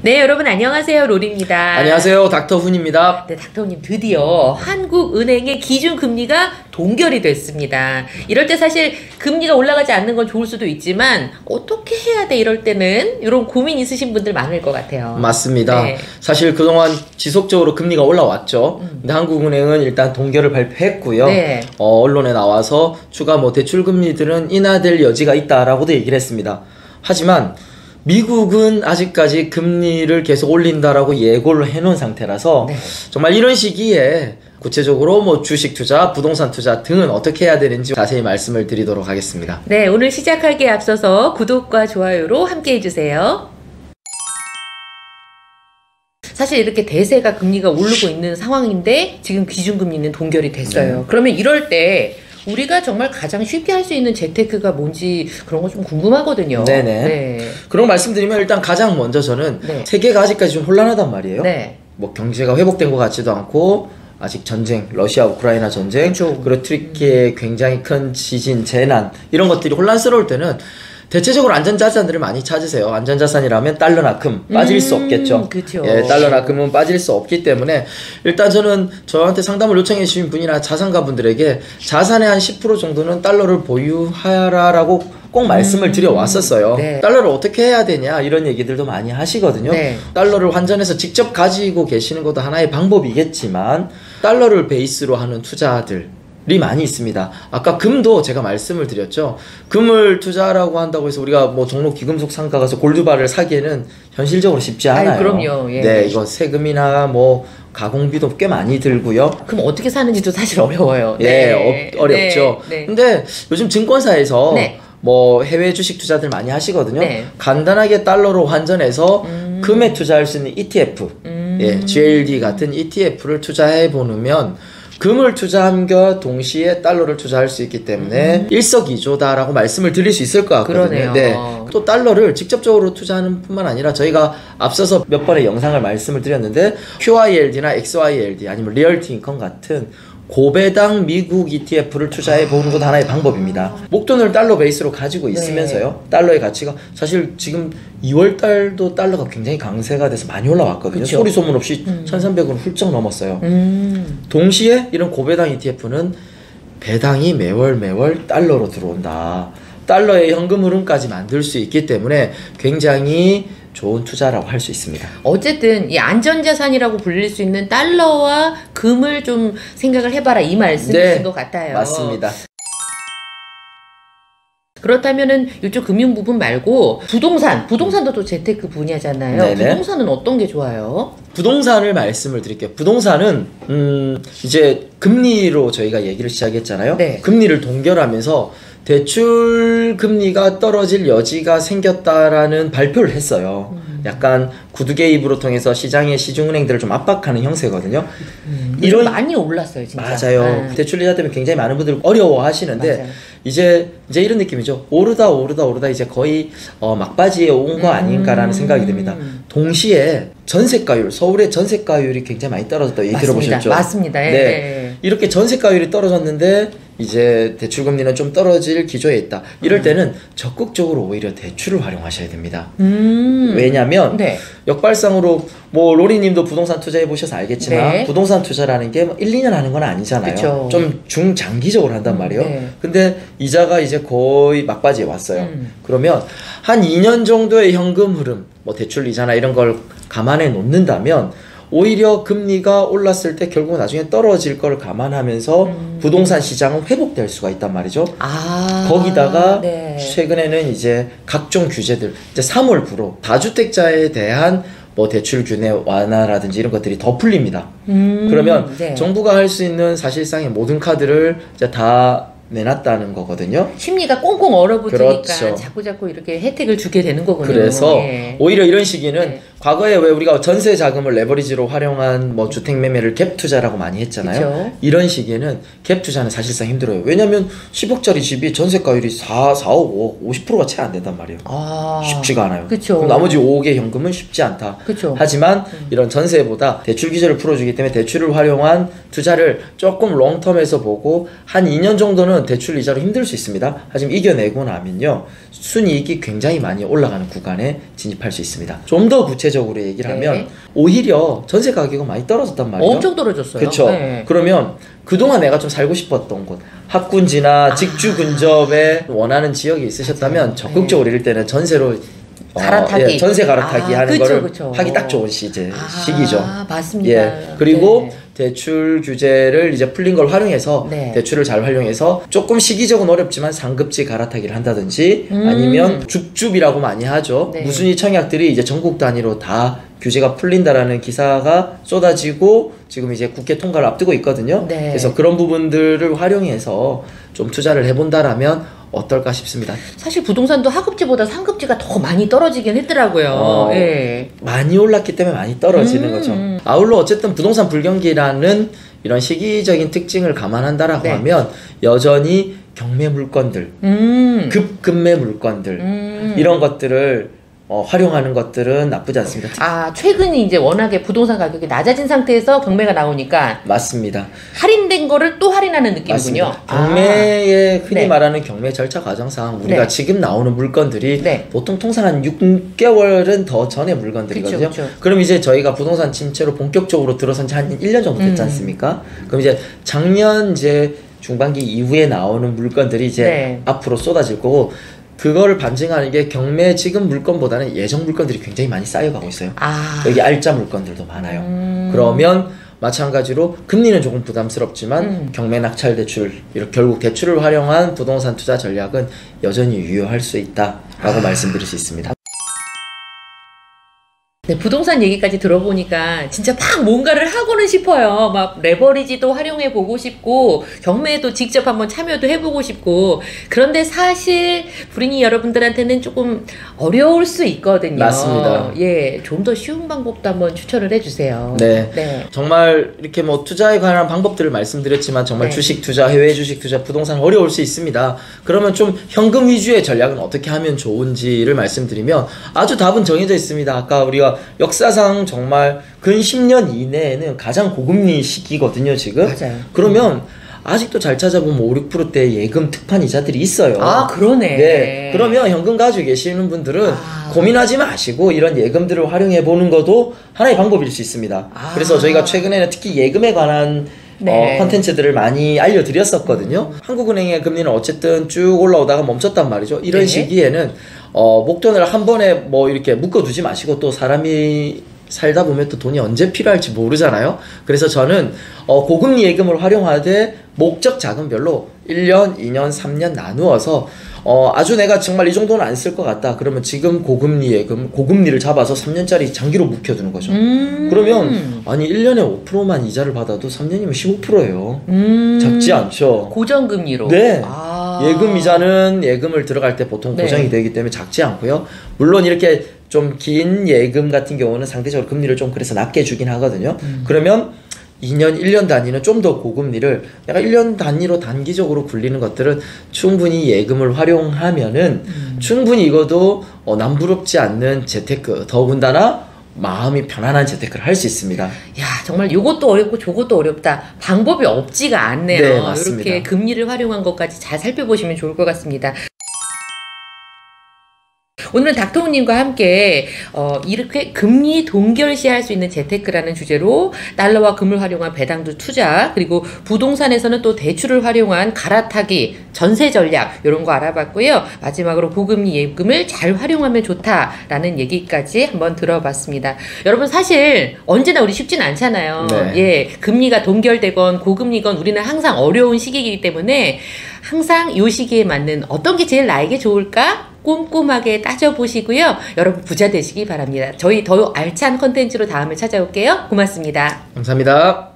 네, 여러분 안녕하세요. 롤입니다. 안녕하세요. 닥터훈입니다. 네, 닥터훈님 드디어 한국은행의 기준금리가 동결이 됐습니다. 이럴 때 사실 금리가 올라가지 않는 건 좋을 수도 있지만 어떻게 해야 돼 이럴 때는 이런 고민 있으신 분들 많을 것 같아요. 맞습니다. 네. 사실 그동안 지속적으로 금리가 올라왔죠. 근데 한국은행은 일단 동결을 발표했고요. 네. 언론에 나와서 추가 대출금리들은 인하될 여지가 있다라고도 얘기를 했습니다. 하지만 미국은 아직까지 금리를 계속 올린다라고 예고를 해놓은 상태라서 네. 정말 이런 시기에 구체적으로 주식 투자, 부동산 투자 등은 어떻게 해야 되는지 자세히 말씀을 드리도록 하겠습니다. 네, 오늘 시작하기에 앞서서 구독과 좋아요로 함께 해주세요. 사실 이렇게 대세가 금리가 오르고 있는 상황인데 지금 기준금리는 동결이 됐어요. 그러면 이럴 때 우리가 정말 가장 쉽게 할 수 있는 재테크가 뭔지 그런 거 좀 궁금하거든요. 네네. 네. 그런 거 말씀드리면 일단 가장 먼저 저는 네. 세계가 아직까지 좀 혼란하단 말이에요. 네. 경제가 회복된 것 같지도 않고 아직 전쟁, 러시아 우크라이나 전쟁, 그렇죠. 그리고 트리키의 굉장히 큰 지진, 재난 이런 것들이 혼란스러울 때는 대체적으로 안전자산들을 많이 찾으세요. 안전자산이라면 달러나금 빠질 수 없겠죠. 그쵸. 예, 달러나금은 빠질 수 없기 때문에 일단 저는 저한테 상담을 요청해 주신 분이나 자산가분들에게 자산의 한 10% 정도는 달러를 보유하라라고 꼭 말씀을 드려왔었어요. 네. 달러를 어떻게 해야 되냐 이런 얘기들도 많이 하시거든요. 네. 달러를 환전해서 직접 가지고 계시는 것도 하나의 방법이겠지만 달러를 베이스로 하는 투자들 이 많이 있습니다. 아까 금도 제가 말씀을 드렸죠. 금을 투자라고 한다고 해서 우리가 종로 귀금속 상가 가서 골드바를 사기에는 현실적으로 쉽지 않아요. 아이, 그럼요. 예. 네, 이거 세금이나 가공비도 꽤 많이 들고요. 그럼 어떻게 사는지도 사실 어려워요. 네, 어렵죠. 네. 근데 요즘 증권사에서 네. 해외 주식 투자들 많이 하시거든요. 네. 간단하게 달러로 환전해서 금에 투자할 수 있는 ETF, GLD 같은 ETF를 투자해 보면 금을 투자함과 동시에 달러를 투자할 수 있기 때문에 일석이조다라고 말씀을 드릴 수 있을 것 같거든요. 그러네요. 네. 또 달러를 직접적으로 투자하는 뿐만 아니라 저희가 앞서서 몇 번의 영상을 말씀을 드렸는데 QYLD나 XYLD 아니면 리얼티 인컴 같은 고배당 미국 ETF를 투자해 보는 것도 하나의 방법입니다. 목돈을 달러 베이스로 가지고 있으면서요. 달러의 가치가 사실 지금 2월달도 달러가 굉장히 강세가 돼서 많이 올라왔거든요. 그쵸. 소리 소문 없이 1,300원 훌쩍 넘었어요. 동시에 이런 고배당 ETF는 배당이 매월 달러로 들어온다. 달러의 현금 흐름까지 만들 수 있기 때문에 굉장히 좋은 투자라고 할 수 있습니다. 어쨌든 이 안전자산이라고 불릴 수 있는 달러와 금을 좀 생각을 해봐라 이 말씀이신 것 같아요. 맞습니다. 그렇다면은 이쪽 금융 부분 말고 부동산도 또 재테크 분야잖아요. 네네. 부동산은 어떤 게 좋아요? 부동산을 말씀을 드릴게요. 부동산은 이제 금리로 저희가 얘기를 시작했잖아요. 네. 금리를 동결하면서 대출 금리가 떨어질 여지가 생겼다라는 발표를 했어요. 약간 구두 개입으로 통해서 시장의 시중은행들을 좀 압박하는 형세거든요. 이런 많이 올랐어요, 진짜. 맞아요. 대출 이자 때문에 굉장히 많은 분들이 어려워하시는데 맞아요. 이제 이런 느낌이죠. 오르다 이제 거의 막바지에 온 거 아닌가라는 생각이 듭니다. 동시에 전세가율, 서울의 전세가율이 굉장히 많이 떨어졌다고 얘기 들어보셨죠? 맞습니다. 예. 네. 이렇게 전세가율이 떨어졌는데 이제 대출금리는 좀 떨어질 기조에 있다. 이럴 때는 적극적으로 오히려 대출을 활용하셔야 됩니다. 왜냐면 네. 역발상으로 로리님도 부동산 투자해 보셔서 알겠지만 네. 부동산 투자라는 게 1, 2년 하는 건 아니잖아요. 그쵸. 좀 중장기적으로 한단 말이에요. 네. 근데 이자가 이제 거의 막바지에 왔어요. 그러면 한 2년 정도의 현금 흐름, 대출 이자나 이런 걸 감안해 놓는다면 오히려 금리가 올랐을 때 결국 나중에 떨어질 걸 감안하면서 부동산 시장은 회복될 수가 있단 말이죠. 거기다가 네. 최근에는 이제 각종 규제들, 이제 3월 부로 다주택자에 대한 대출 균해 완화라든지 이런 것들이 더 풀립니다. 그러면 네. 정부가 할 수 있는 사실상의 모든 카드를 이제 다 내놨다는 거거든요. 심리가 꽁꽁 얼어붙으니까 그렇죠. 자꾸 이렇게 혜택을 주게 되는 거군요. 그래서 예. 오히려 이런 시기는 네. 과거에 왜 우리가 전세 자금을 레버리지로 활용한 주택 매매를 갭 투자라고 많이 했잖아요. 그쵸. 이런 시기에는 갭 투자는 사실상 힘들어요. 왜냐면 10억짜리 집이 전세가율이 4, 5억, 50%가 채 안 된단 말이에요. 쉽지가 않아요. 그쵸. 그럼 나머지 5억의 현금은 쉽지 않다. 그쵸. 하지만 이런 전세보다 대출 기제를 풀어주기 때문에 대출을 활용한 투자를 조금 롱텀에서 보고 한 2년 정도는 대출 이자로 힘들 수 있습니다. 하지만 이겨내고 나면요 순이익이 굉장히 많이 올라가는 구간에 진입할 수 있습니다. 좀 더 구체적으로 구체적으로 얘기를 하면 네. 오히려 전세 가격은 많이 떨어졌단 말이에요. 엄청 떨어졌어요. 그렇죠. 네. 그러면 그동안 내가 좀 살고 싶었던 곳, 학군지나 직주 근접에 원하는 지역이 있으셨다면 맞아요. 적극적으로 이럴 때는 전세로 갈아타기. 전세 갈아타기 하는 그쵸, 거를 그쵸. 하기 딱 좋은 시기죠. 맞습니다. 예. 그리고 네. 대출 규제를 이제 풀린 걸 활용해서 네. 대출을 잘 활용해서 조금 시기적은 어렵지만 상급지 갈아타기를 한다든지 아니면 줍줍이라고 많이 하죠. 네. 무순위 청약들이 이제 전국 단위로 다 규제가 풀린다라는 기사가 쏟아지고 지금 이제 국회 통과를 앞두고 있거든요. 네. 그래서 그런 부분들을 활용해서 좀 투자를 해본다라면 어떨까 싶습니다. 사실 부동산도 하급지보다 상급지가 더 많이 떨어지긴 했더라고요. 예. 많이 올랐기 때문에 많이 떨어지는 거죠. 아울러 어쨌든 부동산 불경기라는 이런 시기적인 특징을 감안한다라고 네. 하면 여전히 경매 물건들, 급급매 물건들 이런 것들을 활용하는 것들은 나쁘지 않습니다. 최근에 이제 워낙에 부동산 가격이 낮아진 상태에서 경매가 나오니까 맞습니다. 할인된 거를 또 할인하는 느낌이군요. 맞습니다. 경매의 흔히 네. 말하는 경매 절차 과정상 우리가 네. 지금 나오는 물건들이 네. 보통 통상 한 6개월은 더 전의 물건들이거든요. 그쵸. 그럼 이제 저희가 부동산 침체로 본격적으로 들어선 지 한 1년 정도 됐지 않습니까? 그럼 이제 작년 이제 중반기 이후에 나오는 물건들이 이제 네. 앞으로 쏟아질 거고 그거를 반증하는 게 경매 지금 물건보다는 예정 물건들이 굉장히 많이 쌓여가고 있어요. 여기 알짜 물건들도 많아요. 그러면 마찬가지로 금리는 조금 부담스럽지만 경매 낙찰 대출 이렇게 결국 대출을 활용한 부동산 투자 전략은 여전히 유효할 수 있다라고 말씀드릴 수 있습니다. 네, 부동산 얘기까지 들어보니까 진짜 막 뭔가를 하고는 싶어요. 막 레버리지도 활용해 보고 싶고 경매에도 직접 한번 참여도 해보고 싶고 그런데 사실 불인이 여러분들한테는 조금 어려울 수 있거든요. 맞습니다. 예, 좀 더 쉬운 방법도 한번 추천을 해주세요. 네. 정말 이렇게 뭐 투자에 관한 방법들을 말씀드렸지만 정말 네. 주식 투자, 해외 주식 투자, 부동산 어려울 수 있습니다. 그러면 좀 현금 위주의 전략은 어떻게 하면 좋은지를 말씀드리면 아주 답은 정해져 있습니다. 아까 우리가 역사상 정말 근 10년 이내에는 가장 고금리 시기거든요, 지금. 맞아요. 그러면 아직도 잘 찾아보면 5, 6%대 예금 특판 이자들이 있어요. 그러네. 네. 그러면 현금 가지고 계시는 분들은 고민하지 마시고 이런 예금들을 활용해 보는 것도 하나의 방법일 수 있습니다. 그래서 저희가 최근에는 특히 예금에 관한 네. 컨텐츠들을 많이 알려드렸었거든요. 한국은행의 금리는 어쨌든 쭉 올라오다가 멈췄단 말이죠. 이런 네. 시기에는 목돈을 한 번에 뭐 이렇게 묶어두지 마시고 또 사람이 살다 보면 또 돈이 언제 필요할지 모르잖아요. 그래서 저는 고금리 예금을 활용하되 목적 자금별로 1년, 2년, 3년 나누어서 아주 내가 정말 이 정도는 안 쓸 것 같다. 그러면 지금 고금리 예금, 고금리를 잡아서 3년짜리 장기로 묵혀두는 거죠. 그러면 아니 1년에 5%만 이자를 받아도 3년이면 15%예요. 작지 않죠. 고정금리로. 네. 예금 이자는 예금을 들어갈 때 보통 고정이 되기 때문에 작지 않고요. 물론 이렇게 좀 긴 예금 같은 경우는 상대적으로 금리를 좀 그래서 낮게 주긴 하거든요. 그러면 2년, 1년 단위는 좀 더 고금리를 내가 1년 단위로 단기적으로 굴리는 것들은 충분히 예금을 활용하면은 충분히 이것도 남부럽지 않는 재테크, 더군다나 마음이 편안한 재테크를 할 수 있습니다. 야, 정말 요것도 어렵고 저것도 어렵다. 방법이 없지가 않네요. 네, 맞습니다. 이렇게 금리를 활용한 것까지 잘 살펴보시면 좋을 것 같습니다. 오늘은 닥터우님과 함께 이렇게 금리 동결시할 수 있는 재테크라는 주제로 달러와 금을 활용한 배당주 투자, 그리고 부동산에서는 또 대출을 활용한 갈아타기, 전세 전략 이런 거 알아봤고요. 마지막으로 고금리 예금을 잘 활용하면 좋다라는 얘기까지 한번 들어봤습니다. 여러분 사실 언제나 우리 쉽진 않잖아요. 네. 예, 금리가 동결되건 고금리건 우리는 항상 어려운 시기이기 때문에 항상 이 시기에 맞는 어떤 게 제일 나에게 좋을까? 꼼꼼하게 따져보시고요. 여러분 부자 되시기 바랍니다. 저희 더 알찬 컨텐츠로 다음에 찾아올게요. 고맙습니다. 감사합니다.